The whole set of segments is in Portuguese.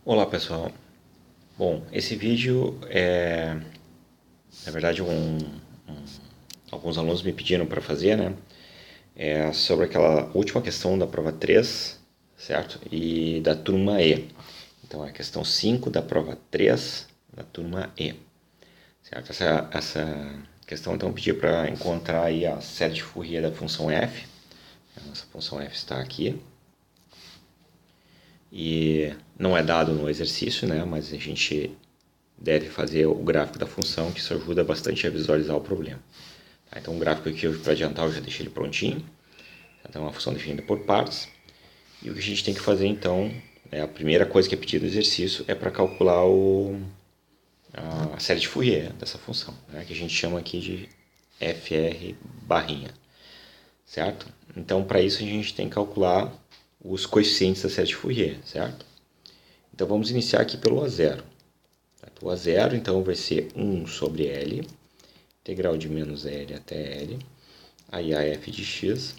Olá pessoal, bom, esse vídeo na verdade alguns alunos me pediram para fazer, né, sobre aquela última questão da prova 3, certo? E da turma E. Então é a questão 5 da prova 3 da turma E, certo? Essa questão então pediu para encontrar aí a série de Fourier da função f. A nossa função f está aqui. E não é dado no exercício, né, mas a gente deve fazer o gráfico da função, que isso ajuda bastante a visualizar o problema. Tá? Então o gráfico aqui, para adiantar, eu já deixei ele prontinho. Então é uma função definida por partes. E o que a gente tem que fazer então, a primeira coisa que é pedido no exercício é para calcular a série de Fourier dessa função, né, que a gente chama aqui de FR barrinha, certo? Então para isso a gente tem que calcular os coeficientes da série de Fourier, certo? Então vamos iniciar aqui pelo A0. O A0 então vai ser 1 sobre L, integral de menos L até L, aí a f de x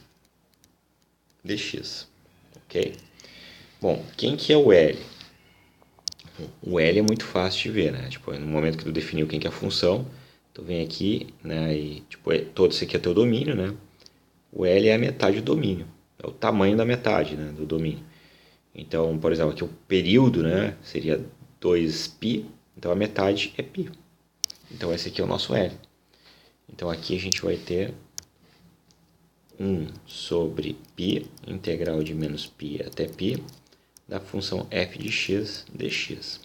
dx, ok? Bom, quem que é o L? O L é muito fácil de ver, né? Tipo, no momento que tu definiu quem que é a função, tu vem aqui, né, e tipo, todo isso aqui é teu domínio, né? O L é a metade do domínio, é o tamanho da metade, né, do domínio. Então, por exemplo, aqui o período, né, seria 2π, então a metade é π. Então esse aqui é o nosso L. Então aqui a gente vai ter 1 sobre π, integral de menos π até π, da função f de x dx.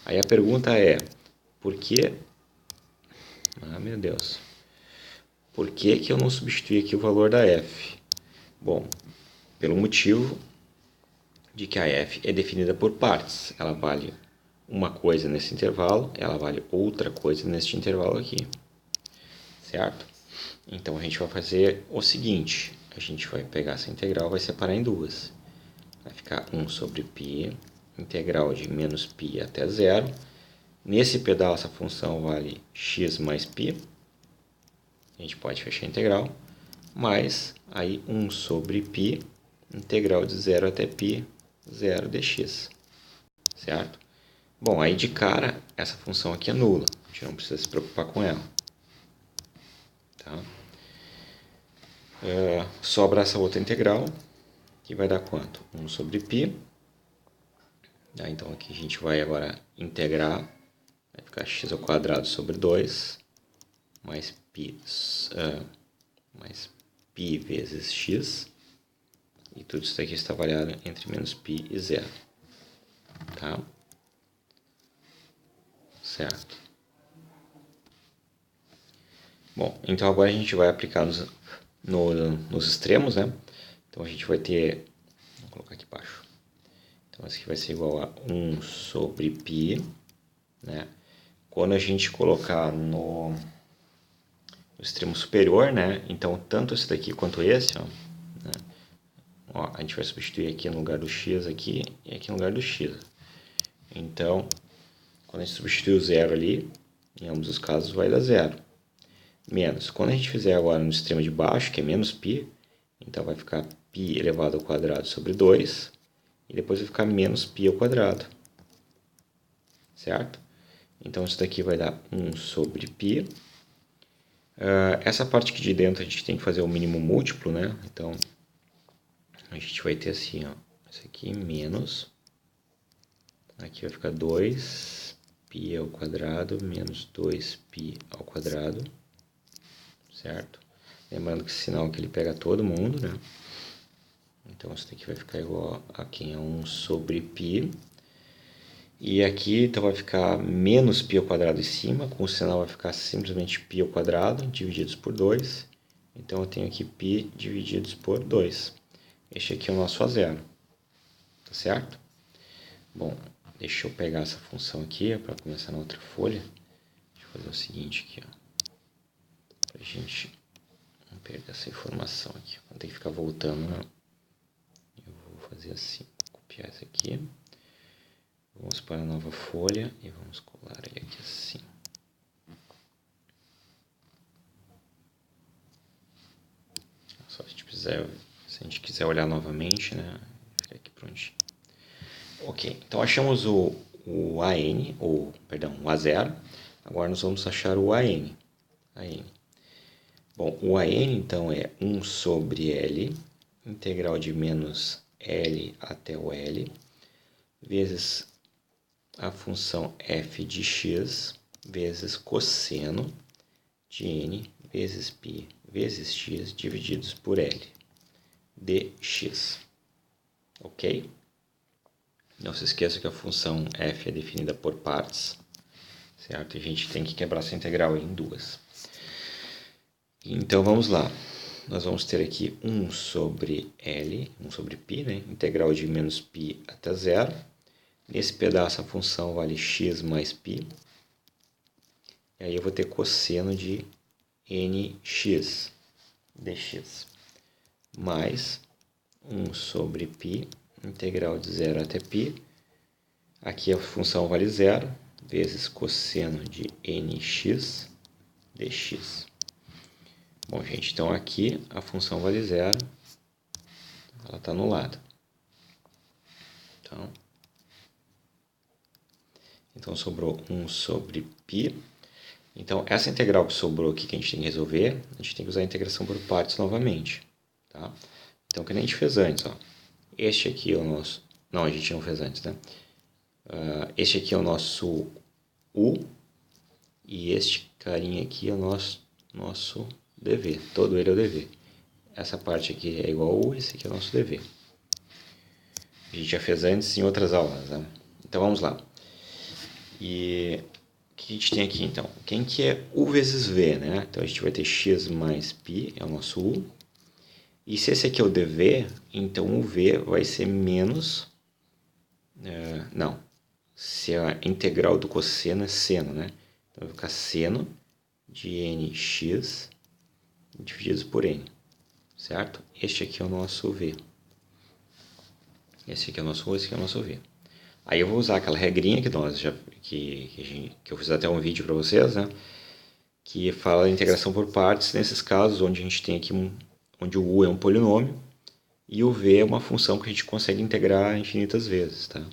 Aí a pergunta é, por que... Ah, meu Deus. Por que que eu não substituí aqui o valor da f? Bom, pelo motivo de que a f é definida por partes. Ela vale uma coisa nesse intervalo, ela vale outra coisa neste intervalo aqui. Certo? Então a gente vai fazer o seguinte, a gente vai pegar essa integral e vai separar em duas. Vai ficar 1 sobre π, integral de menos π até zero. Nesse pedaço a função vale x mais π, a gente pode fechar a integral, mais aí 1 sobre π, integral de 0 até π, 0 dx, certo? Bom, aí de cara essa função aqui é nula, a gente não precisa se preocupar com ela. Tá? Sobra essa outra integral, que vai dar quanto? 1 sobre π. Tá? Então aqui a gente vai agora integrar, vai ficar x ao quadrado sobre 2, mais π vezes x, e tudo isso aqui está variado entre menos π e zero. Tá? Certo. Bom, então agora a gente vai aplicar nos extremos, né? Então a gente vai ter, vou colocar aqui embaixo, então esse aqui vai ser igual a 1 sobre π, né? Quando a gente colocar no extremo superior, né? Então tanto esse daqui quanto esse, ó, né? Ó, a gente vai substituir aqui no lugar do x aqui e aqui no lugar do x. Então, quando a gente substituir o zero ali, em ambos os casos vai dar zero. Menos. Quando a gente fizer agora no extremo de baixo, que é menos π, então vai ficar π elevado ao quadrado sobre 2, e depois vai ficar menos π ao quadrado. Certo? Então isso daqui vai dar 1 sobre π. Essa parte aqui de dentro a gente tem que fazer o mínimo múltiplo, né? Então a gente vai ter assim, ó, isso aqui menos, aqui vai ficar 2π ao quadrado menos 2π ao quadrado, certo? Lembrando que esse sinal aqui ele pega todo mundo, né? Então isso daqui vai ficar igual a quem é 1 sobre π. E aqui então vai ficar menos π ao quadrado em cima, com o sinal vai ficar simplesmente π ao quadrado divididos por 2. Então eu tenho aqui π divididos por 2. Este aqui é o nosso A0, tá certo? Bom, deixa eu pegar essa função aqui para começar na outra folha. Deixa eu fazer o seguinte aqui, ó, para a gente não perder essa informação aqui. Não tem que ficar voltando, não. Eu vou fazer assim, copiar isso aqui. Vamos para a nova folha e vamos colar ele aqui assim. Só se a gente quiser olhar novamente, né? Fica aqui prontinho. Ok, então achamos o AN, ou, perdão, o A0. Agora nós vamos achar o AN. Bom, o AN então é 1 sobre L, integral de menos L até o L, vezes a função f de x, vezes cosseno de n, vezes π, vezes x, divididos por L, dx. Ok? Não se esqueça que a função f é definida por partes, certo? E a gente tem que quebrar essa integral em duas. Então, vamos lá. Nós vamos ter aqui 1 sobre L, 1 sobre π, né? Integral de menos π até zero. Nesse pedaço, a função vale x mais π. E aí eu vou ter cosseno de nx dx. Mais 1 sobre π, integral de 0 até π. Aqui a função vale zero, vezes cosseno de nx dx. Bom, gente, então aqui a função vale zero, ela está anulada. Então sobrou 1 sobre π. Então, essa integral que sobrou aqui que a gente tem que resolver, a gente tem que usar a integração por partes novamente. Tá? Então, o que a gente fez antes, ó, este aqui é o nosso... Não, a gente não fez antes, né? Este aqui é o nosso U e este carinha aqui é o nosso dv. Todo ele é o dv. Essa parte aqui é igual a U, esse aqui é o nosso dv. A gente já fez antes em outras aulas, né? Então, vamos lá. E o que a gente tem aqui, então? Quem que é U vezes V, né? Então, a gente vai ter x mais π, é o nosso U. E se esse aqui é o dv, então o V vai ser menos... não. Se a integral do cosseno é seno, né? Então, vai ficar seno de nx dividido por n, certo? Este aqui é o nosso V. Esse aqui é o nosso U, esse aqui é o nosso V. Aí eu vou usar aquela regrinha que eu fiz até um vídeo para vocês, né? Que fala da integração por partes nesses casos onde a gente tem aqui onde o U é um polinômio e o V é uma função que a gente consegue integrar infinitas vezes, tá?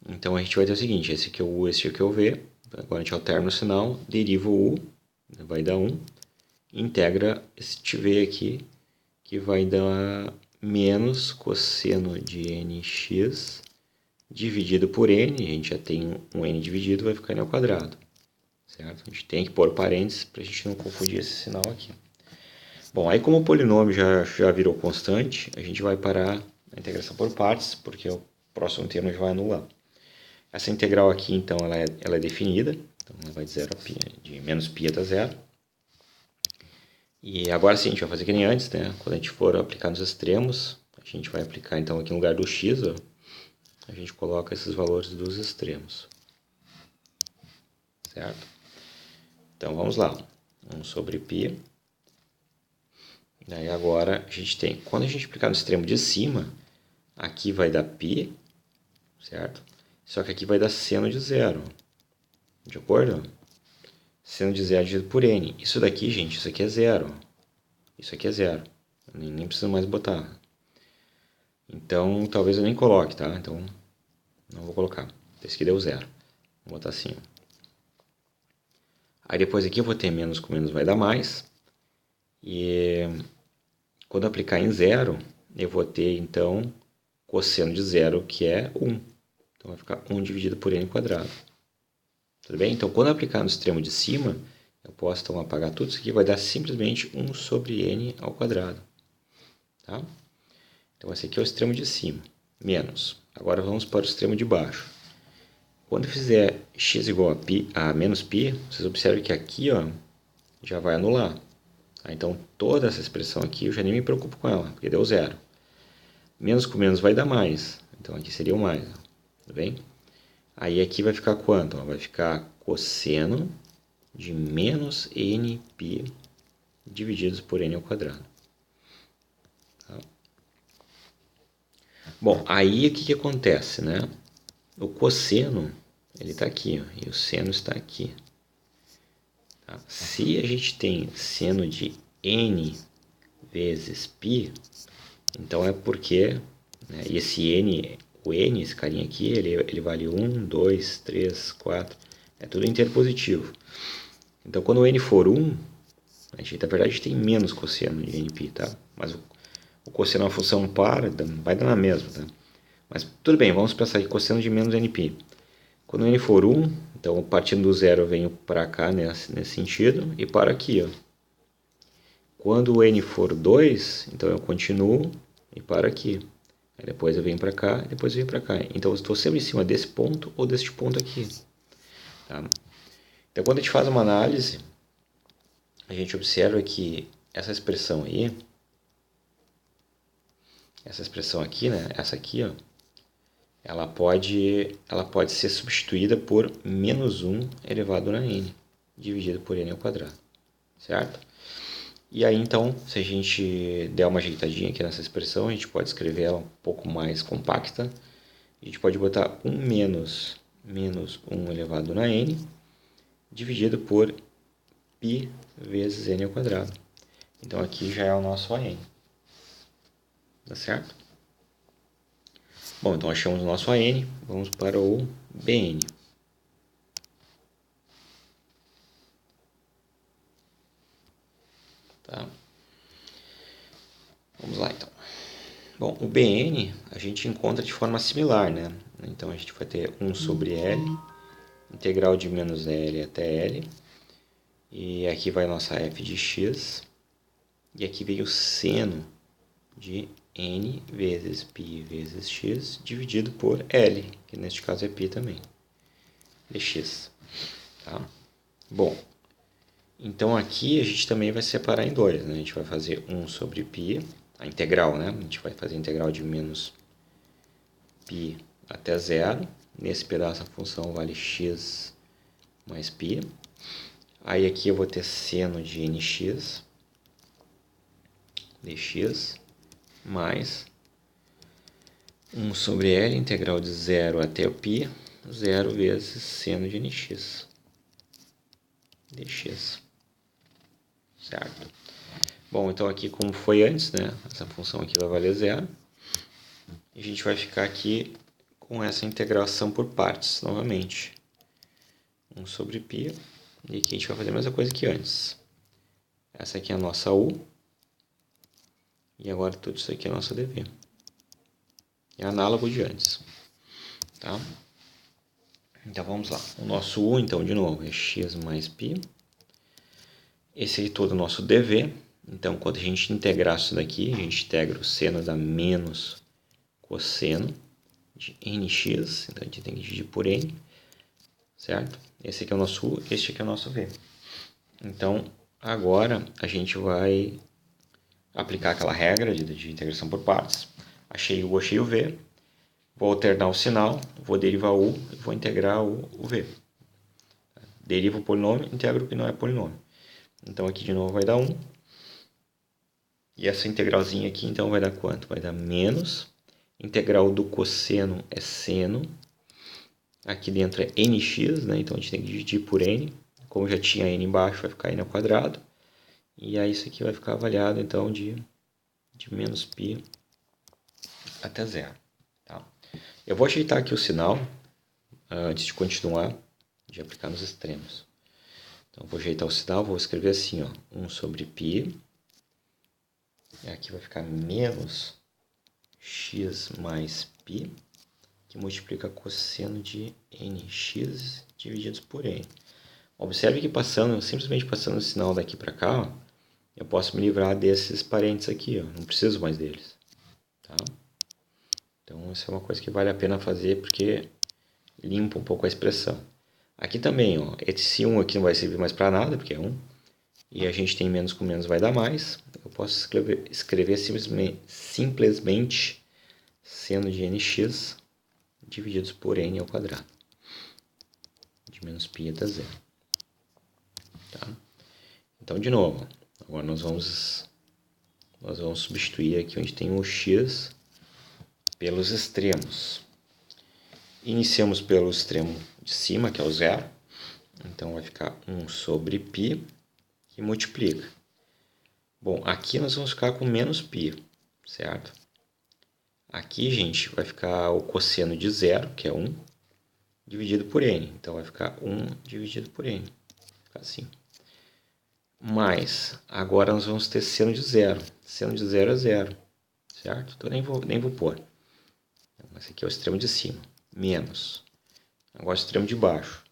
Então a gente vai ter o seguinte, esse aqui é o U, esse aqui é o V. Agora a gente alterna o sinal, deriva o U, vai dar 1, integra este V aqui, que vai dar menos cosseno de nx dividido por n, a gente já tem um n dividido, vai ficar n ao quadrado, certo? A gente tem que pôr parênteses para a gente não confundir esse sinal aqui. Bom, aí como o polinômio já virou constante, a gente vai parar a integração por partes, porque o próximo termo já vai anular. Essa integral aqui, então, ela é definida, então ela vai de, de menos π até zero. E agora sim, a gente vai fazer que nem antes, né? Quando a gente for aplicar nos extremos, a gente vai aplicar, então, aqui no lugar do x, ó, a gente coloca esses valores dos extremos, certo? Então, vamos lá. 1 sobre π. Daí agora a gente tem, quando a gente aplicar no extremo de cima, aqui vai dar π, certo? Só que aqui vai dar seno de zero, de acordo? Seno de zero dividido por n. Isso daqui, gente, isso aqui é zero. Isso aqui é zero. Eu nem preciso mais botar. Então, talvez eu nem coloque, tá? Então, não vou colocar. Esse aqui deu zero. Vou botar assim. Aí depois aqui eu vou ter menos com menos vai dar mais. E quando aplicar em zero, eu vou ter, então, cosseno de zero, que é 1. Então, vai ficar 1 dividido por n quadrado. Tudo bem? Então, quando aplicar no extremo de cima, eu posso então apagar tudo isso aqui, vai dar simplesmente 1 sobre n ao quadrado. Tá? Então, esse aqui é o extremo de cima, menos. Agora, vamos para o extremo de baixo. Quando eu fizer x igual a menos π, vocês observam que aqui ó, já vai anular. Então, toda essa expressão aqui eu já nem me preocupo com ela, porque deu zero. Menos com menos vai dar mais. Então, aqui seria o mais. Tudo bem? Aí aqui vai ficar quanto? Vai ficar cosseno de menos nπ divididos por n ao quadrado. Tá? Bom, aí o que acontece, né? O cosseno, ele está aqui, ó, e o seno está aqui. Tá? Se a gente tem seno de n vezes π, então é porque, né, e esse n, o n, esse carinha aqui, ele vale 1, 2, 3, 4, é tudo inteiro positivo. Então, quando o n for 1, a gente, na verdade, tem menos cosseno de nπ, tá? Mas o cosseno é uma função par, vai dar na mesma, tá? Mas tudo bem, vamos pensar aqui cosseno de menos nπ. Quando n for 1, então partindo do zero eu venho para cá nesse sentido e paro aqui, ó. Quando o n for 2, então eu continuo e paro aqui. Aí depois eu venho para cá e depois eu venho para cá. Então eu estou sempre em cima desse ponto ou deste ponto aqui. Tá? Então quando a gente faz uma análise, a gente observa que essa expressão aí, essa expressão aqui, né? Essa aqui, ó, ela pode ser substituída por menos 1 elevado a n, dividido por n ao quadrado, certo? E aí, então, se a gente der uma ajeitadinha aqui nessa expressão, a gente pode escrever ela um pouco mais compacta. A gente pode botar 1 menos 1 elevado a n, dividido por π vezes n ao quadrado. Então, aqui já é o nosso AN. Tá certo? Bom, então achamos o nosso AN, vamos para o BN. Tá? Vamos lá, então. Bom, o BN a gente encontra de forma similar, né? Então, a gente vai ter 1 sobre L, integral de menos L até L. E aqui vai nossa f de x. E aqui vem o seno de n vezes π vezes x dividido por L, que neste caso é π também, dx. Tá? Bom, então aqui a gente também vai separar em dois, né? A gente vai fazer 1 sobre π, a integral, né? A gente vai fazer a integral de menos π até zero. Nesse pedaço a função vale x mais π. Aí aqui eu vou ter seno de nx dx mais 1 sobre L, integral de 0 até o π, 0 vezes seno de nx dx. Certo? Bom, então aqui como foi antes, né? Essa função aqui vai valer 0. E a gente vai ficar aqui com essa integração por partes, novamente. 1 sobre π. E aqui a gente vai fazer a mesma coisa que antes. Essa aqui é a nossa u. E agora tudo isso aqui é a nossa dv. É análogo de antes. Tá? Então vamos lá. O nosso u, então, de novo, é x mais π. Esse aí todo o nosso dv. Então, quando a gente integrar isso daqui, a gente integra o seno da menos cosseno de nx. Então, a gente tem que dividir por n. Certo? Esse aqui é o nosso u, este aqui é o nosso v. Então, agora a gente vai aplicar aquela regra de integração por partes. Achei o u, achei o v. Vou alternar o sinal, vou derivar o u e vou integrar o v. Derivo o polinômio, integro o que não é polinômio. Então aqui de novo vai dar 1. E essa integralzinha aqui então vai dar quanto? Vai dar menos. Integral do cosseno é seno. Aqui dentro é nx, né? Então a gente tem que dividir por n. Como já tinha n embaixo, vai ficar n ao quadrado. E aí isso aqui vai ficar avaliado então de menos π até zero. Tá? Eu vou ajeitar aqui o sinal antes de continuar, de aplicar nos extremos. Então, vou ajeitar o sinal, vou escrever assim, ó, 1 sobre π. E aqui vai ficar menos x mais π, que multiplica cosseno de nx divididos por n. Observe que simplesmente passando o sinal daqui para cá, ó, eu posso me livrar desses parênteses aqui, ó, não preciso mais deles. Tá? Então, isso é uma coisa que vale a pena fazer porque limpa um pouco a expressão. Aqui também, ó, esse 1 aqui não vai servir mais para nada, porque é 1. E a gente tem menos com menos vai dar mais. Eu posso escrever simplesmente seno de nx divididos por n ao quadrado. De menos π até zero. Tá? Então, de novo, agora nós vamos substituir aqui onde tem o x pelos extremos. Iniciamos pelo extremo de cima, que é o zero. Então, vai ficar 1 sobre π, que multiplica. Bom, aqui nós vamos ficar com menos π, certo? Aqui, gente, vai ficar o cosseno de 0, que é 1, dividido por n. Então, vai ficar 1 dividido por n. Vai ficar assim. Mas, agora nós vamos ter seno de 0. Seno de 0 é 0, certo? Então, nem vou pôr. Esse aqui é o extremo de cima. Menos. Agora, o extremo de baixo.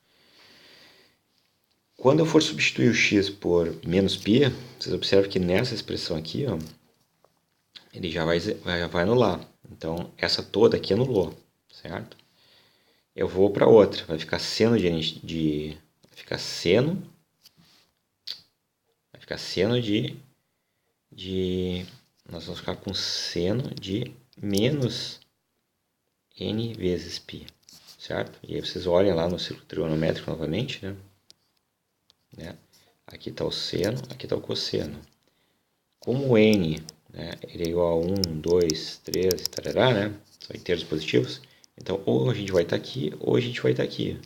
Quando eu for substituir o x por menos π, vocês observam que nessa expressão aqui, ó, ele já vai anular. Então, essa toda aqui anulou, certo? Eu vou para outra. Vai ficar seno vai ficar seno nós vamos ficar com seno de menos n vezes π, certo? E aí vocês olhem lá no círculo trigonométrico novamente, né? Aqui está o seno, aqui está o cosseno. Como o n, né, ele é igual a 1, 2, 3, tarará, né? São inteiros positivos. Então, ou a gente vai estar aqui, ou a gente vai estar aqui.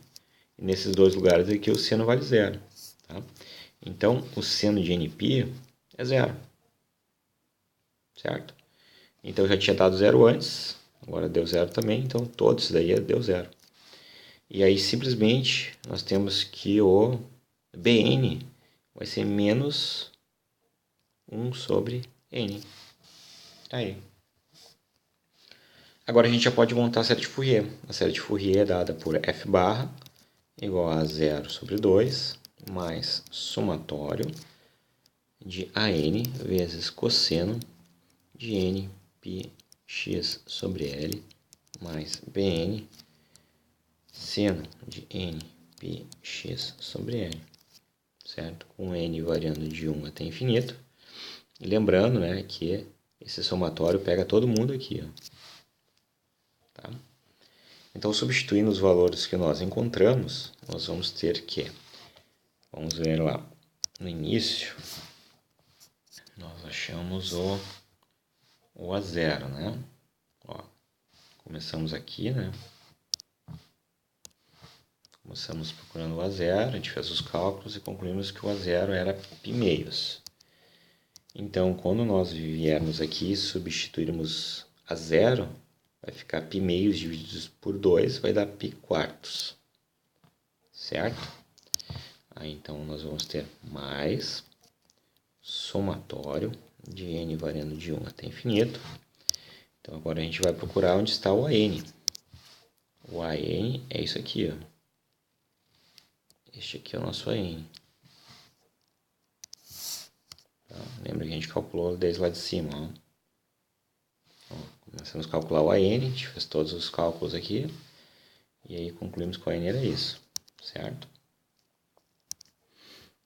E nesses dois lugares aqui, o seno vale 0. Tá? Então, o seno de nπ é 0. Certo? Então, eu já tinha dado 0 antes. Agora deu 0 também. Então, todo isso daí deu 0. E aí, simplesmente, nós temos que o bn vai ser menos 1 sobre n. Aí. Agora a gente já pode montar a série de Fourier. A série de Fourier é dada por f barra igual a 0 sobre 2 mais somatório de an vezes cosseno de n π x sobre L mais bn seno de n π x sobre L, certo? Com n variando de 1 até infinito. E lembrando, né, que esse somatório pega todo mundo aqui, ó. Tá? Então, substituindo os valores que nós encontramos, nós vamos ter que, vamos ver lá, no início, nós achamos o A0, né? Ó, começamos aqui, né? Começamos procurando o A0, a gente fez os cálculos e concluímos que o A0 era π meios. Então, quando nós viermos aqui e substituirmos A0, vai ficar π meios divididos por 2, vai dar π quartos. Certo? Aí, então, nós vamos ter mais somatório de n variando de 1 até infinito. Então, agora a gente vai procurar onde está o AN. O AN é isso aqui, ó. Este aqui é o nosso AN. Tá? Lembra que a gente calculou desde lá de cima, ó. Começamos a calcular o AN, a gente fez todos os cálculos aqui. E aí concluímos que o AN era isso, certo?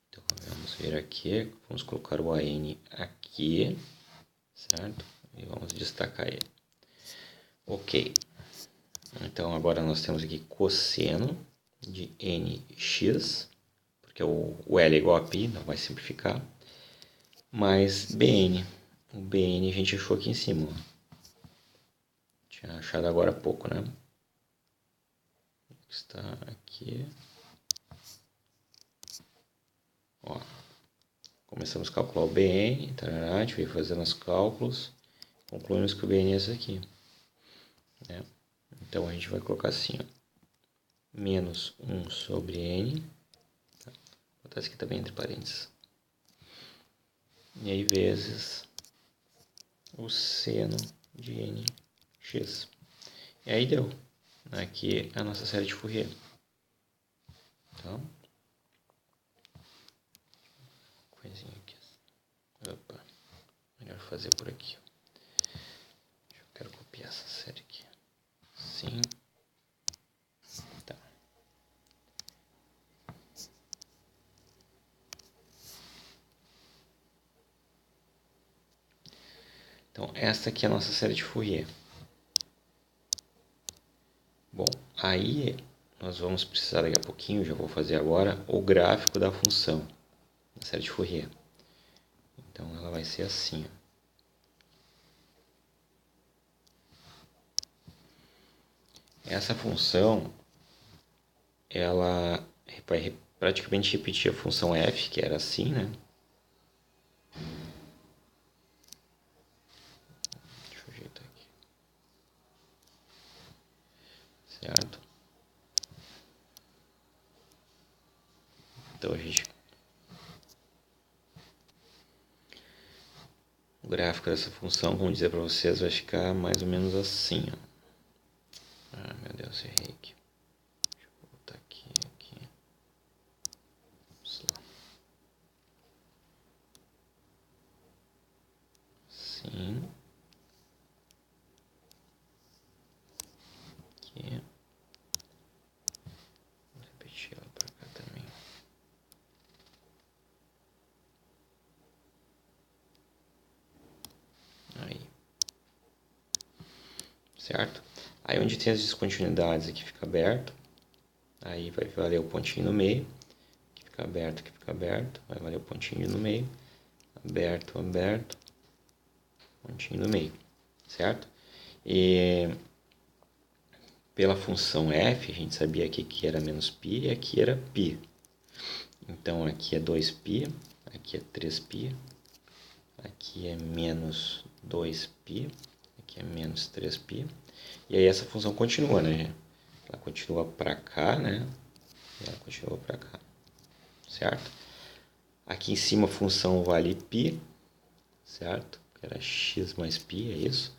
Então, vamos ver aqui. Vamos colocar o AN aqui, certo? E vamos destacar ele. Ok. Então, agora nós temos aqui cosseno de nx, porque o L é igual a π, não vai simplificar, mais bn. O bn a gente achou aqui em cima, ó. Tinha achado agora há pouco, né? Está aqui. Ó. Começamos a calcular o bn, tarará, a gente veio fazendo os cálculos, concluímos que o bn é esse aqui, né? Então, a gente vai colocar assim, ó, menos 1 sobre n, tá? Vou botar isso aqui também entre parênteses, e aí vezes o seno de nx. E aí deu. Aqui é a nossa série de Fourier. Tá? Coisinha aqui. Opa. Melhor fazer por aqui. Eu quero copiar essa série aqui. Sim. Tá. Então, essa aqui é a nossa série de Fourier. Bom, aí nós vamos precisar daqui a pouquinho, já vou fazer agora, o gráfico da função da série de Fourier. Então, ela vai ser assim, ó. Essa função, ela vai praticamente repetir a função f, que era assim, né? Deixa eu ajeitar aqui. Então o gráfico dessa função, como dizer para vocês, vai ficar mais ou menos assim, ó. Ah, meu Deus, errei aqui. Deixa eu voltar aqui. Vamos lá. Sim. Aqui. Vou repetir ela para cá também. Aí. Certo? Aí onde tem as descontinuidades aqui fica aberto. Aí vai valer o pontinho no meio. Aqui fica aberto. Vai valer o pontinho no meio. Aberto, pontinho no meio. Certo? E pela função f, a gente sabia que aqui era menos π e aqui era π. Então aqui é 2π, aqui é 3π, aqui é menos 2π, aqui é menos 3π. E aí essa função continua, né? Ela continua para cá, né? E ela continua para cá, certo? Aqui em cima a função vale π, certo? Que era x mais π, é isso.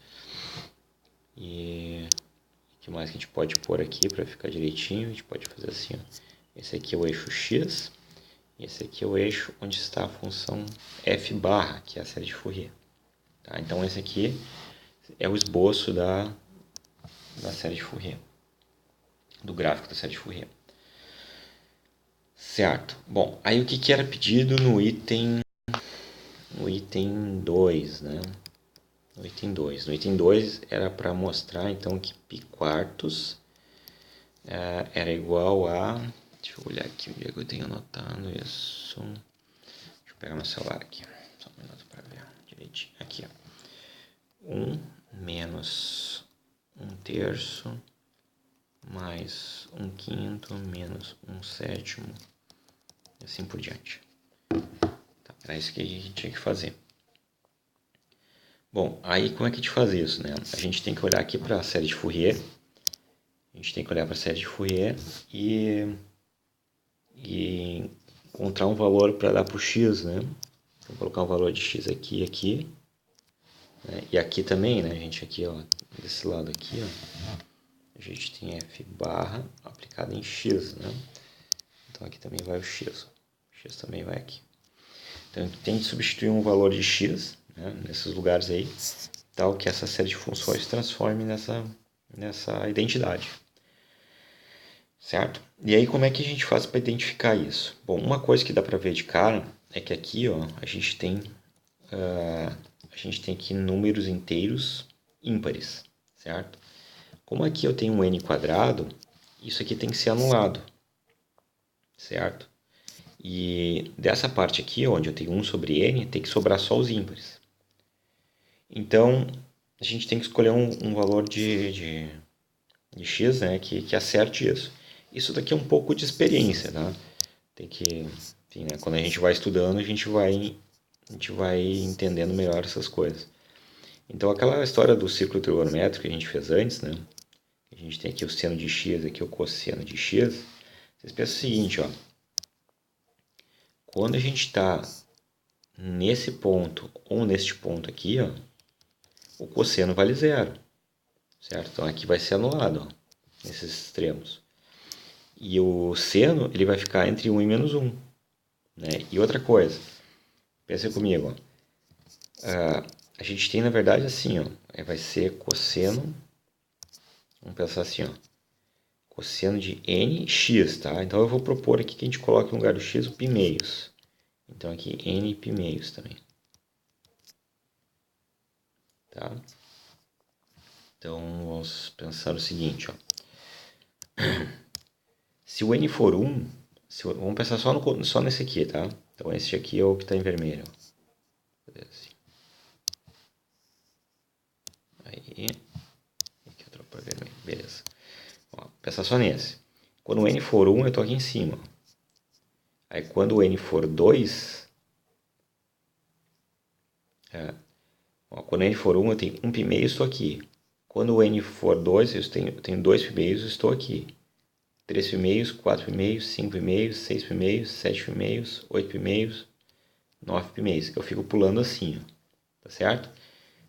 E o que mais que a gente pode pôr aqui para ficar direitinho? A gente pode fazer assim, ó. Esse aqui é o eixo x, e esse aqui é o eixo onde está a função f barra, que é a série de Fourier. Tá? Então esse aqui é o esboço da série de Fourier, do gráfico da série de Fourier. Certo. Bom, aí o que era pedido no item 2, né? No item 2. No item 2 era para mostrar então que π quartos era igual a... Deixa eu olhar aqui onde é que eu tenho anotado isso. Deixa eu pegar meu celular aqui. Só um minuto para ver direitinho. Aqui, ó. 1 menos 1/3 mais 1/5 menos 1/7 e assim por diante. Tá, era isso que a gente tinha que fazer. Bom, aí como é que a gente faz isso, né? A gente tem que olhar aqui para a série de Fourier. A gente tem que olhar para a série de Fourier e encontrar um valor para dar para o x, né? Vou colocar um valor de x aqui e aqui. Né? E aqui também, né, gente? Aqui, ó, desse lado aqui, ó, a gente tem f barra aplicado em x, né? Então aqui também vai o x. O x também vai aqui. Então tem que substituir um valor de x, né, nesses lugares aí, tal que essa série de funções se transforme nessa identidade. Certo? E aí como é que a gente faz para identificar isso? Bom, uma coisa que dá para ver de cara é que aqui, ó, a gente tem aqui números inteiros ímpares, certo? Como aqui eu tenho um n quadrado, isso aqui tem que ser anulado, certo? E dessa parte aqui, onde eu tenho 1 sobre n, tem que sobrar só os ímpares. Então, a gente tem que escolher um valor de x, né, que acerte isso. Isso daqui é um pouco de experiência, tá? Tem que, enfim, né, quando a gente vai estudando, a gente vai entendendo melhor essas coisas. Então, aquela história do círculo trigonométrico que a gente fez antes, né? A gente tem aqui o seno de x, aqui o cosseno de x. Vocês pensam o seguinte, ó. Quando a gente está nesse ponto ou neste ponto aqui, ó, o cosseno vale 0, certo? Então, aqui vai ser anulado, ó, nesses extremos. E o seno, ele vai ficar entre 1 e menos 1. Né? E outra coisa, pensa comigo, ó. A gente tem, na verdade, assim, ó, vai ser cosseno, vamos pensar assim, ó, cosseno de nx, tá? Então eu vou propor aqui que a gente coloque no lugar do x o π meios. Então aqui n π meios também. Tá? Então vamos pensar o seguinte, ó. Se o n for 1, vamos pensar só nesse aqui, tá? Então esse aqui é o que está em vermelho. Assim. Aí, aqui outra para vermelho, beleza. Ó, pensar só nesse. Quando o n for 1, eu estou aqui em cima. Aí quando o n for 2, quando o n for 1, eu tenho 1 π meio, estou aqui. Quando o n for 2, eu tenho 2 π meios, estou aqui. 3,5, 4,5, 5,5, 6,5, 7,5, 8,5, 9,5. Eu fico pulando assim, ó, tá certo?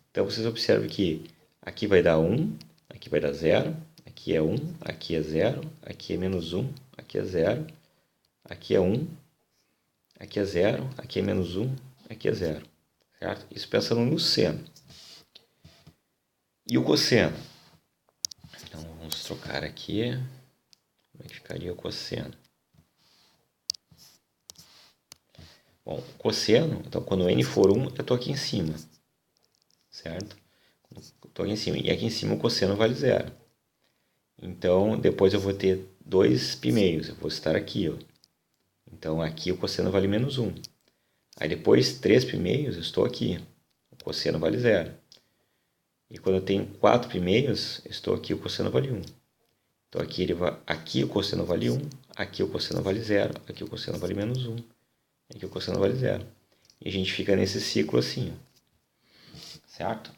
Então, vocês observam que aqui vai dar 1, aqui vai dar 0, aqui é 1, aqui é 0, aqui é menos 1, aqui é 0, aqui é 1, aqui é 0, aqui é menos 1, aqui é 0, certo? Isso pensando no seno. E o cosseno? Então, vamos trocar aqui. Como é que ficaria o cosseno? Bom, o cosseno, então quando n for 1, eu estou aqui em cima, certo? Estou aqui em cima. E aqui em cima o cosseno vale 0. Então, depois eu vou ter 2 π/, eu vou estar aqui, ó. Então, aqui o cosseno vale menos 1. Aí depois, 3 π/, eu estou aqui. O cosseno vale 0. E quando eu tenho 4 π/, eu estou aqui, o cosseno vale 1. Então, aqui o cosseno vale 1, aqui o cosseno vale 0, aqui o cosseno vale menos 1, aqui o cosseno vale 0. E a gente fica nesse ciclo assim, ó. Certo?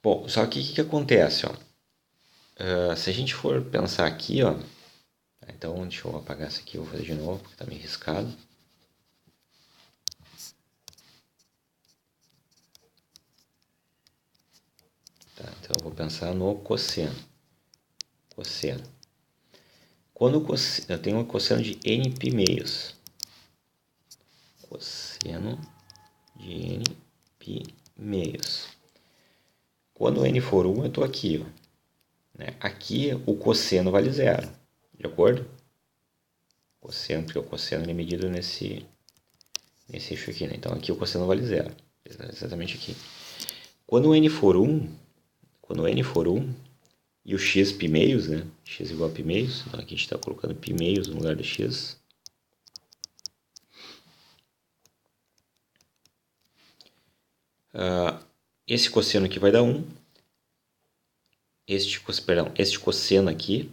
Bom, só que o que acontece, ó? Se a gente for pensar aqui, ó, então deixa eu apagar isso aqui, eu vou fazer de novo, porque está meio riscado. Tá, então eu vou pensar no cosseno. Cosseno. Quando eu tenho um cosseno de n π/, cosseno de n π/. Quando n for 1, eu estou aqui, ó. Aqui o cosseno vale 0, de acordo? Cosseno, porque o cosseno é medido nesse eixo aqui, né? Então aqui o cosseno vale 0, exatamente aqui. Quando n for 1, e o x π/, né? X igual a π/, então aqui a gente está colocando π/, no lugar do x. Esse cosseno aqui vai dar 1. Este cosseno aqui,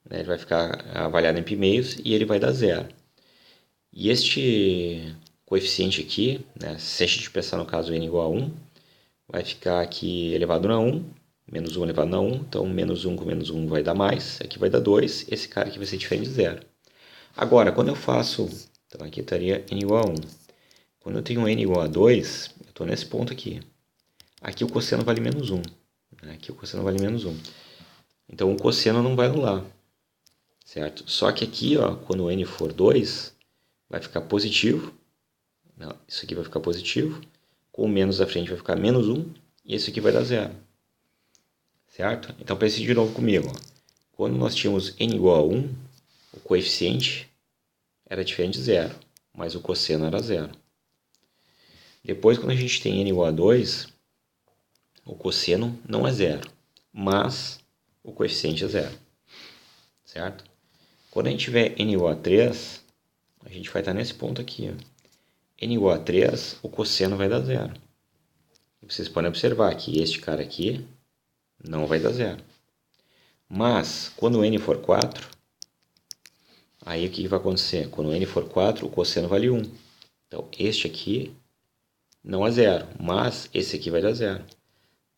né, ele vai ficar avaliado em π/, e ele vai dar 0. E este coeficiente aqui, né, se a gente pensar no caso n igual a 1, vai ficar aqui elevado na 1, menos 1 elevado na 1, então menos 1 com menos 1 vai dar mais, aqui vai dar 2, esse cara aqui vai ser diferente de 0. Agora, quando eu faço, então aqui estaria n igual a 1. Quando eu tenho n igual a 2, eu estou nesse ponto aqui. Aqui o cosseno vale menos 1. Aqui o cosseno vale menos 1. Então o cosseno não vai anular, certo? Só que aqui, ó, quando o n for 2, vai ficar positivo. Não, isso aqui vai ficar positivo. Com o menos à frente vai ficar menos 1. E esse aqui vai dar 0. Certo? Então pense de novo comigo. Ó. Quando nós tínhamos n igual a 1, o coeficiente era diferente de 0, mas o cosseno era 0. Depois, quando a gente tem n igual a 2, o cosseno não é 0, mas o coeficiente é 0. Certo? Quando a gente tiver n igual a 3, a gente vai estar nesse ponto aqui. Ó. N igual a 3, o cosseno vai dar 0. E vocês podem observar que este cara aqui não vai dar 0. Mas, quando n for 4, aí o que vai acontecer? Quando n for 4, o cosseno vale 1. Então, este aqui não é 0, mas esse aqui vai dar 0.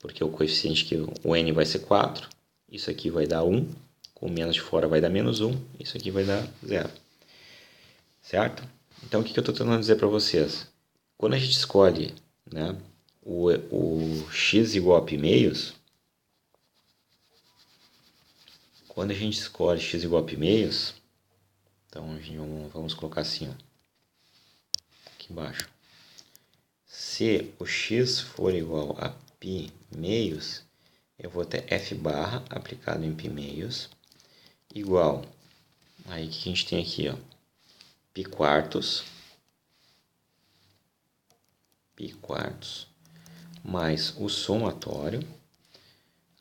Porque o coeficiente que o n vai ser 4, isso aqui vai dar 1, com menos de fora vai dar menos 1, isso aqui vai dar 0. Certo? Então, o que eu estou tentando dizer para vocês? Quando a gente escolhe, né, o x igual a π meios, quando a gente escolhe x igual a π meios, então vamos colocar assim, ó, aqui embaixo. Se o x for igual a π meios, eu vou ter f barra aplicado em π meios igual, aí o que a gente tem aqui, ó, π quartos mais o somatório.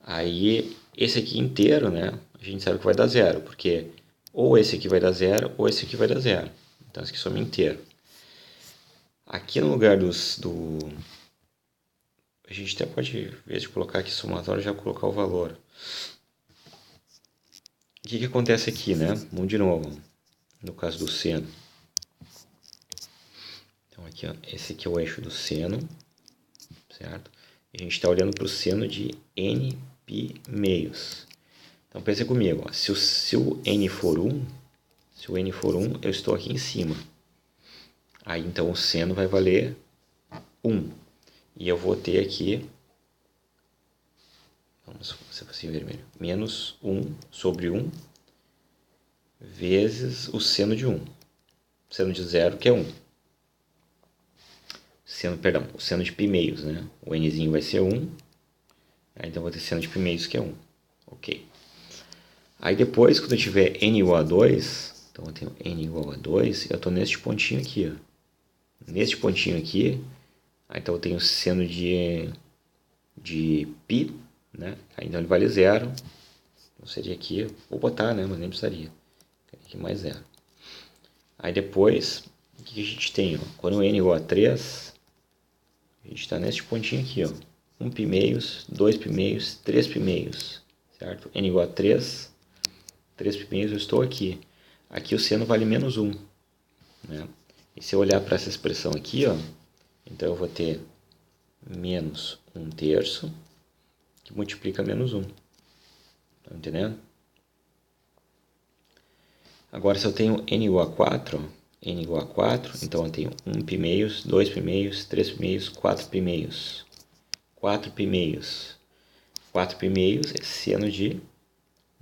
Aí esse aqui inteiro, né, a gente sabe que vai dar 0, porque ou esse aqui vai dar 0 ou esse aqui vai dar 0. Então esse aqui soma inteiro. Aqui no lugar a gente até pode, em vez de colocar aqui somatório, já colocar o valor. O que acontece aqui, né? Vamos de novo, no caso do seno. Então aqui, ó, esse aqui é o eixo do seno, certo? A gente está olhando para o seno de n π meios. Então pense comigo, ó, se o n for 1, eu estou aqui em cima. Aí então o seno vai valer 1. E eu vou ter aqui, vamos fazer assim vermelho, menos 1 sobre 1 vezes o seno de 1. O seno de 0 que é 1. O seno de π meios, né? O nzinho vai ser 1. Aí então eu vou ter seno de π meios que é 1. Ok. Aí depois, quando eu tiver n igual a 2, então eu tenho n igual a 2, eu estou neste pontinho aqui, ó. Neste pontinho aqui, aí então eu tenho seno de π, né? Aí então ele vale 0. Então seria aqui, vou botar, né? Mas nem precisaria. Aqui mais 0. Aí depois, o que a gente tem? Ó? Quando n igual a 3, a gente está neste pontinho aqui, ó. 1 π meios, 2 π meios, 3 π meios, certo? N igual a 3, 3 π meios, eu estou aqui. Aqui o seno vale menos 1, né? E se eu olhar para essa expressão aqui, ó, então eu vou ter menos 1 terço, que multiplica menos 1. Tá entendendo? Agora, se eu tenho n igual a 4, então eu tenho 1 π meios, 2 π meios, 3 π meios, 4 π meios. 4 π meios. 4 π meios é seno de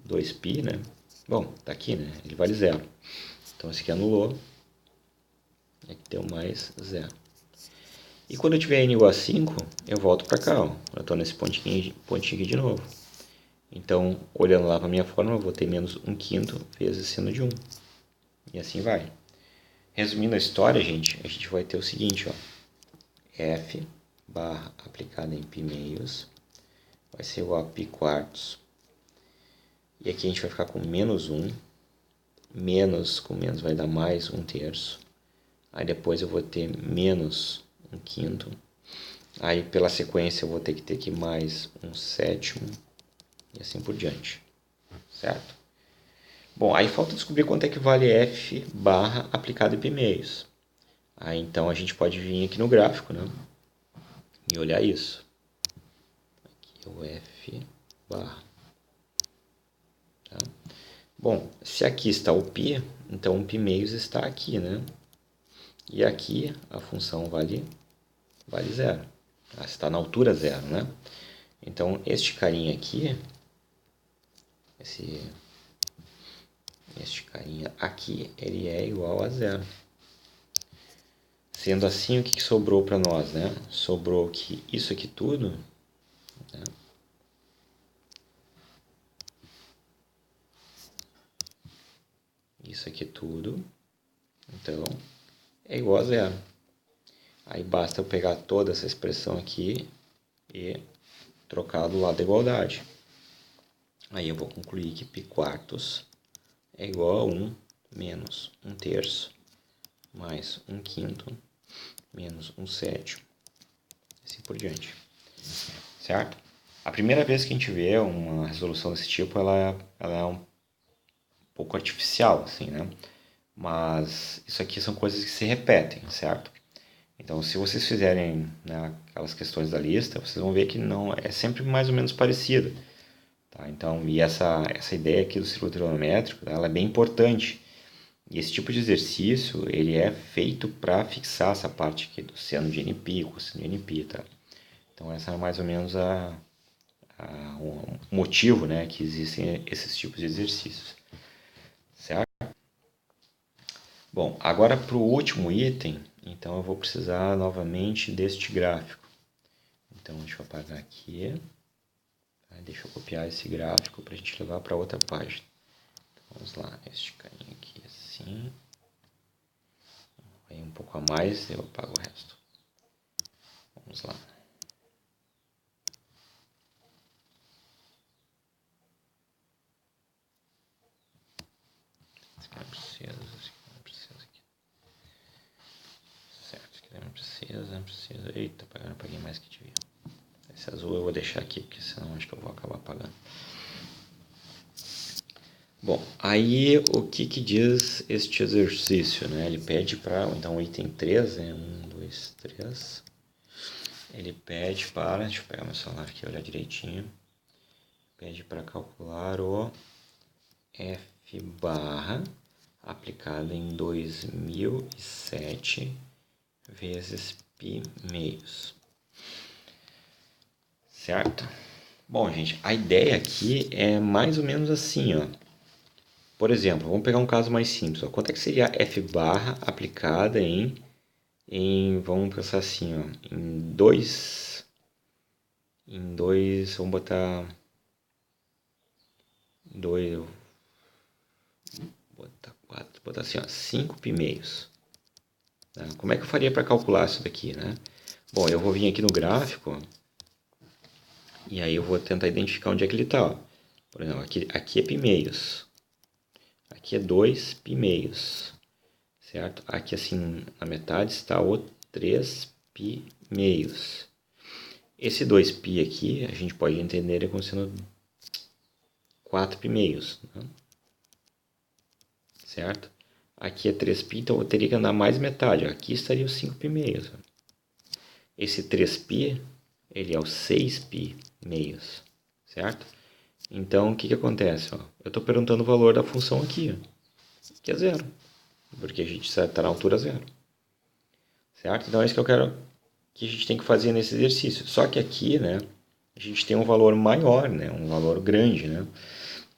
2π, né? Bom, tá aqui, né? Ele vale 0. Então, esse aqui anulou. Aqui deu mais 0. E quando eu tiver n igual a 5, eu volto para cá, ó. Eu estou nesse pontinho aqui de novo. Então, olhando lá para a minha fórmula, eu vou ter menos 1/5 vezes seno de 1. E assim vai. Resumindo a história, gente, a gente vai ter o seguinte, ó. F barra aplicada em π meios vai ser igual a π quartos. E aqui a gente vai ficar com menos 1. Menos com menos vai dar mais 1 terço. Aí depois eu vou ter menos 1/5. Aí pela sequência eu vou ter que ter aqui mais 1/7. E assim por diante. Certo? Bom, aí falta descobrir quanto é que vale F barra aplicado em π meios. Aí então a gente pode vir aqui no gráfico, né? E olhar isso. Aqui é o F barra. Tá? Bom, se aqui está o π, então o π meios está aqui, né? E aqui a função vale 0. Está na altura 0, né? Então este carinha aqui, este carinha aqui, ele é igual a 0. Sendo assim, o que sobrou para nós, né? Sobrou que isso aqui tudo, né? Isso aqui tudo, então, é igual a 0. Aí basta eu pegar toda essa expressão aqui e trocar do lado da igualdade. Aí eu vou concluir que π quartos é igual a 1 menos 1 terço mais 1/5 menos 1/7. Assim por diante. Certo? A primeira vez que a gente vê uma resolução desse tipo, ela é um pouco artificial, assim, né? Mas isso aqui são coisas que se repetem, certo? Então, se vocês fizerem, né, aquelas questões da lista, vocês vão ver que não é sempre mais ou menos parecida. Tá? Então, e essa ideia aqui do círculo trigonométrico, ela é bem importante. E esse tipo de exercício, ele é feito para fixar essa parte aqui do seno de nπ, cosseno de nπ, tá? Então, essa é mais ou menos o motivo, né, que existem esses tipos de exercícios. Certo? Bom, agora para o último item, então eu vou precisar novamente deste gráfico. Então, deixa eu apagar aqui. Deixa eu copiar esse gráfico para a gente levar para outra página. Então, vamos lá, este carinha aqui assim. Aí um pouco a mais, eu apago o resto. Vamos lá. Esse aqui não precisa, esse aqui não precisa. Aqui. Certo, esse aqui não precisa. Eita, apaguei mais que devia. Esse azul eu vou deixar aqui, porque senão acho que eu vou acabar apagando. Bom, aí o que diz este exercício, né? Ele pede para, então o item 3, né? 1, 2, 3. Ele pede para, deixa eu pegar meu celular aqui e olhar direitinho. pede para calcular o F barra aplicado em 2007 vezes π meios. Certo? Bom, gente, a ideia aqui é mais ou menos assim, ó. Por exemplo, vamos pegar um caso mais simples. Ó. Quanto é que seria F barra aplicada vamos pensar assim, ó, vamos botar botar assim, ó, 5 π meios. Tá? Como é que eu faria para calcular isso daqui, né? Bom, eu vou vir aqui no gráfico, ó, e aí eu vou tentar identificar onde é que ele está. Por exemplo, aqui é π meios. Aqui é 2 π meios. Certo? Aqui assim, na metade está o 3 π meios. Esse 2π aqui, a gente pode entender como sendo 4 π meios. Né? Certo? Aqui é 3π, então eu teria que andar mais metade. Aqui estaria os 5 π meios. Esse 3π, ele é o 6 π meios. Certo? Então, o que acontece? Ó? Eu estou perguntando o valor da função aqui, ó, que é zero. Porque a gente está na altura zero. Certo? Então, é isso que eu quero que a gente tem que fazer nesse exercício. Só que aqui, né, a gente tem um valor maior, né, um valor grande, né?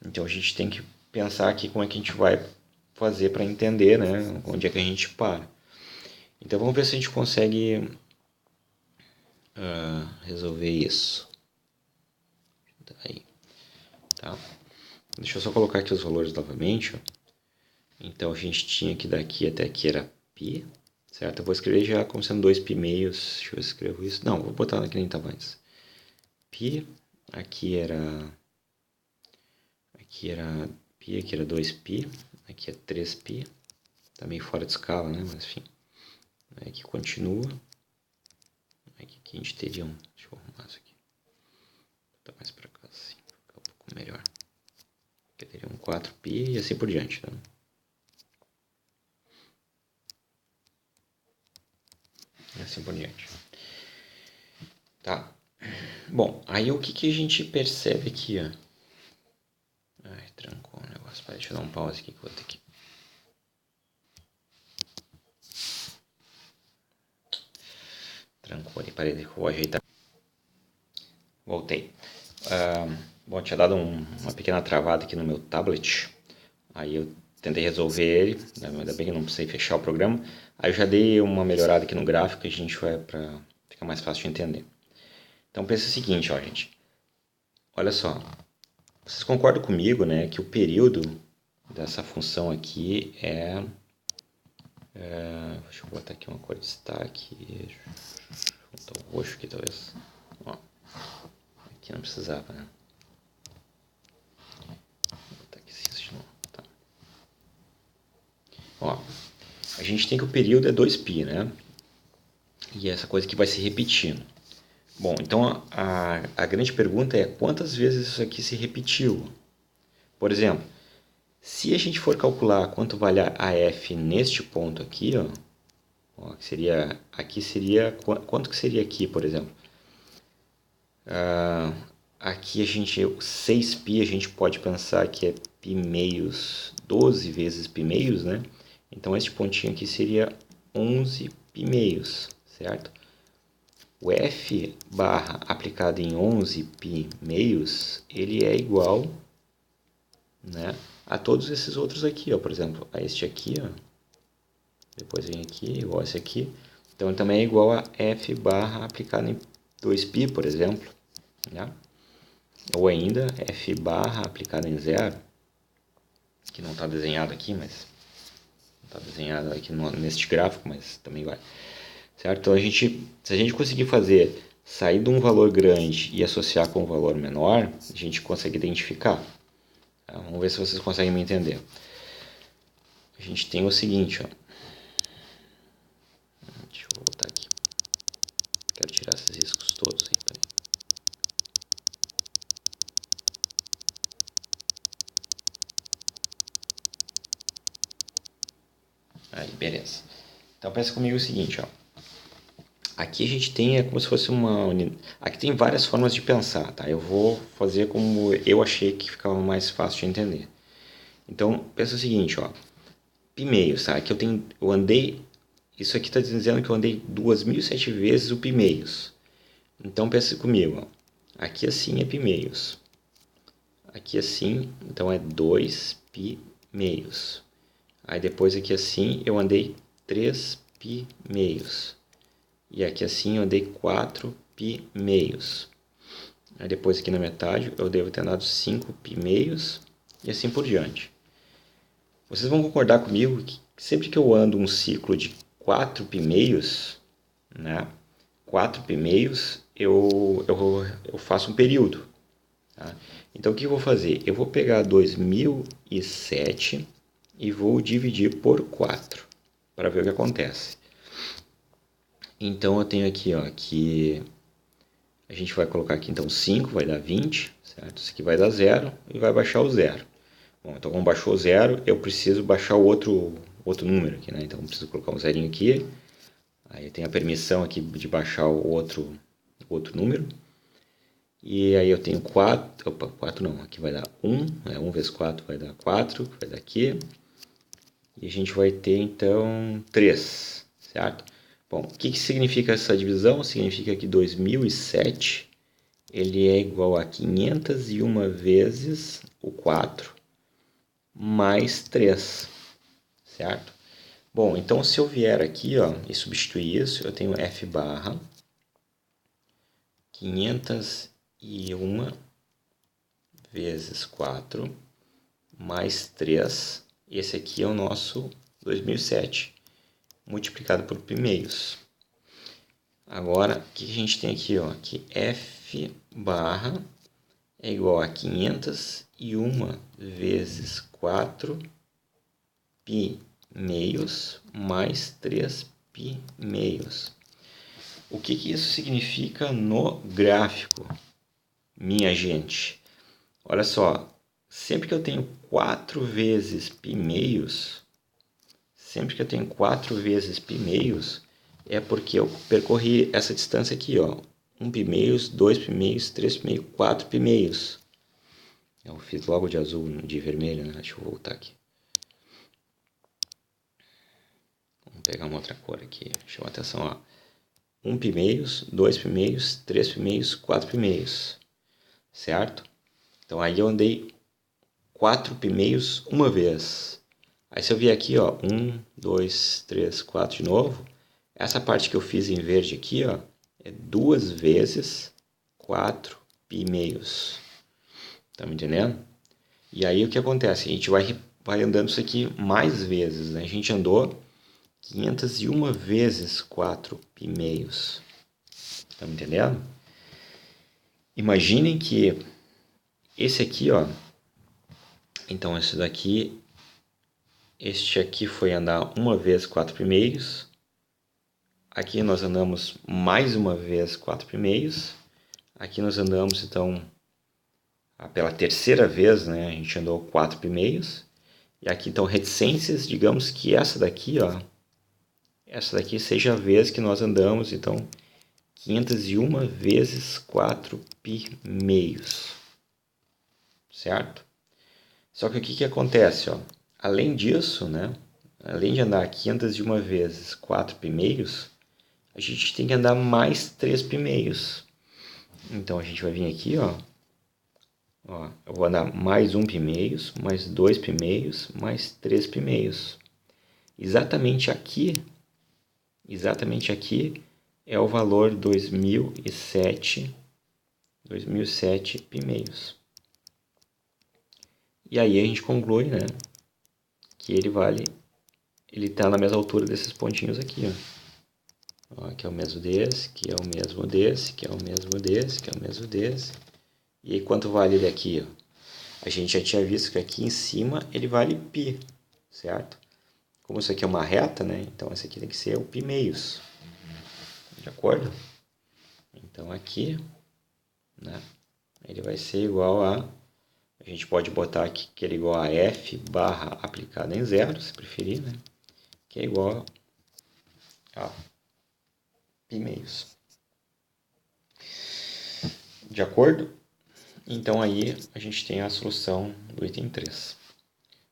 Então, a gente tem que pensar aqui como é que a gente vai fazer para entender, né, onde é que a gente para. Então, vamos ver se a gente consegue resolver isso. Aí, tá? Deixa eu só colocar aqui os valores novamente. Ó. Então, a gente tinha que daqui até aqui era π, certo? Eu vou escrever já como sendo 2 π meios. Deixa eu escrever isso. Não, vou botar aqui nem estava antes. Π, aqui era π, aqui era 2π, aqui é 3π. Tá meio fora de escala, né? Mas enfim. Aqui continua. Aqui a gente teria um... Deixa eu arrumar isso aqui. Vou botar mais pra cá assim, ficar um pouco melhor. Aqui teria um 4π e assim por diante, tá? E assim por diante. Tá. Bom, aí o que a gente percebe aqui, ó. Ai, trancou o negócio. Deixa eu dar um pause aqui que eu vou ter que... Trancou ali, parei que eu vou ajeitar. Voltei. Bom, tinha dado uma pequena travada aqui no meu tablet. Aí eu tentei resolver ele, né? Ainda bem que não precisei fechar o programa. Aí eu já dei uma melhorada aqui no gráfico e a gente vai para ficar mais fácil de entender. Então pensa o seguinte, ó, gente. Olha só. Vocês concordam comigo, né, que o período dessa função aqui deixa eu botar aqui uma cor de destaque. Vou botar o roxo aqui, talvez. Ó, aqui não precisava, né? Vou botar aqui assim de novo. Tá. Ó, a gente tem que o período é 2π, né? E essa coisa que vai se repetindo. Bom, então a grande pergunta é quantas vezes isso aqui se repetiu? Por exemplo, se a gente for calcular quanto vale a f neste ponto aqui, ó, aqui seria, quanto que seria aqui, por exemplo? Aqui 6π a gente pode pensar que é π meios, 12 vezes π meios, né? Então este pontinho aqui seria 11 π meios, certo? O f barra aplicado em 11 π meios, ele é igual, né, a todos esses outros aqui, ó, por exemplo, a este aqui, ó, depois vem aqui, igual a esse aqui, então ele também é igual a f barra aplicado em 2π, por exemplo, né? Ou ainda f barra aplicado em 0, que não está desenhado aqui, mas não está desenhado aqui neste gráfico, mas também vai. Certo? Então, se a gente conseguir sair de um valor grande e associar com um valor menor, a gente consegue identificar. Tá? Vamos ver se vocês conseguem me entender. A gente tem o seguinte, ó. Deixa eu voltar aqui. Quero tirar esses riscos todos aí. Aí, beleza. Então, pensa comigo o seguinte, ó. Aqui a gente tem como se fosse uma... Aqui tem várias formas de pensar, tá? Eu vou fazer como eu achei que ficava mais fácil de entender. Então, pensa o seguinte, ó. Pi meios, tá? Aqui eu andei... Isso aqui está dizendo que eu andei 2007 vezes o pi meios. Então, pensa comigo, ó. Aqui assim é pi meios. Aqui assim, então é 2 pi meios. Aí depois aqui assim eu andei 3 pi meios. E aqui assim eu andei 4 pi meios. Aí depois aqui na metade eu devo ter andado 5 pi meios e assim por diante. Vocês vão concordar comigo que sempre que eu ando um ciclo de 4 pi meios, né? 4 pi meios eu faço um período. Tá? Então o que eu vou fazer? Eu vou pegar 2007 e vou dividir por 4 para ver o que acontece. Então eu tenho aqui, ó, que a gente vai colocar aqui então 5, vai dar 20, certo? Isso aqui vai dar 0 e vai baixar o 0. Bom, então como baixou o 0, eu preciso baixar o outro número aqui, né? Então eu preciso colocar um zerinho aqui. Aí eu tenho a permissão aqui de baixar o outro número. E aí eu tenho 4, opa, 4 não, aqui vai dar 1, né? 1 vezes 4 vai dar 4, vai dar aqui. E a gente vai ter então 3, certo? Bom, o que significa essa divisão? Significa que 2007 ele é igual a 501 vezes o 4 mais 3, certo? Bom, então se eu vier aqui, ó, e substituir isso, eu tenho f barra 501 vezes 4 mais 3. Esse aqui é o nosso 2007, multiplicado por pi meios. Agora, o que a gente tem aqui? Ó? Que f barra é igual a 501 vezes 4 pi meios mais 3 pi meios. O que isso significa no gráfico, minha gente? Olha só, sempre que eu tenho 4 vezes pi meios, é porque eu percorri essa distância aqui, ó. 1 pi meios, 2 pi meios, 3 pi meios, 4 pi meios. Eu fiz logo de azul, de vermelho, né? Deixa eu voltar aqui. Vamos pegar uma outra cor aqui. Chama atenção, ó. 1 pi meios, 2 pi meios, 3 pi meios, 4 pi meios. Certo? Então aí eu andei 4 pi meios uma vez. Aí se eu vier aqui, ó, 1, 2, 3, 4 de novo, essa parte que eu fiz em verde aqui, ó, é 2 vezes 4 pi meios. Tá me entendendo? E aí o que acontece? A gente vai andando isso aqui mais vezes, né? A gente andou 501 vezes 4 pi meios. Tá me entendendo? Imaginem que esse aqui, ó, então esse daqui, este aqui foi andar uma vez 4 pi meios. Aqui nós andamos mais uma vez 4 pi meios. Aqui nós andamos, então, pela terceira vez, né? A gente andou 4 pi meios. E aqui, então, reticências, digamos que essa daqui, ó, essa daqui seja a vez que nós andamos, então, 501 vezes 4 pi meios. Certo? Só que o que acontece, ó? Além disso, né? Além de andar 501 vezes 4 pi meios, a gente tem que andar mais 3 pi meios. Então a gente vai vir aqui, ó. Eu vou andar mais 1 pi meios, mais 2 pi meios, mais 3 pi meios. Exatamente aqui é o valor 2007 pi meios. E aí a gente conclui, né, que ele está na mesma altura desses pontinhos aqui, ó. Aqui é o mesmo desse, que é o mesmo desse, que é o mesmo desse, que é o mesmo desse. E aí quanto vale ele aqui, ó? A gente já tinha visto que aqui em cima ele vale π, certo? Como isso aqui é uma reta, né? Então esse aqui tem que ser o π meios. De acordo? Então aqui, né, ele vai ser igual a gente pode botar aqui que ele é igual a f barra aplicada em zero, se preferir, né? Que é igual a e-mails. De acordo? Então aí a gente tem a solução do item 3.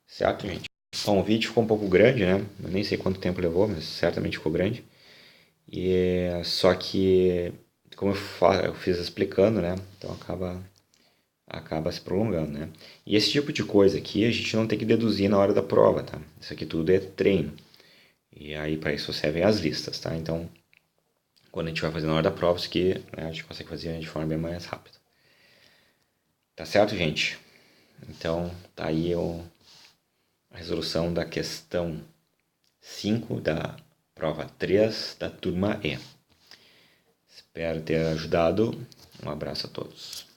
Certo, gente? Então o vídeo ficou um pouco grande, né? Eu nem sei quanto tempo levou, mas certamente ficou grande. Só que, como eu fiz explicando, né? Então acaba se prolongando, né? E esse tipo de coisa aqui a gente não tem que deduzir na hora da prova, tá? Isso aqui tudo é treino. E aí para isso servem as listas, tá? Então, quando a gente vai fazer na hora da prova, isso aqui, né, a gente consegue fazer de forma bem mais rápida. Tá certo, gente? Então, tá aí a resolução da questão 5 da prova 3 da turma E. Espero ter ajudado. Um abraço a todos.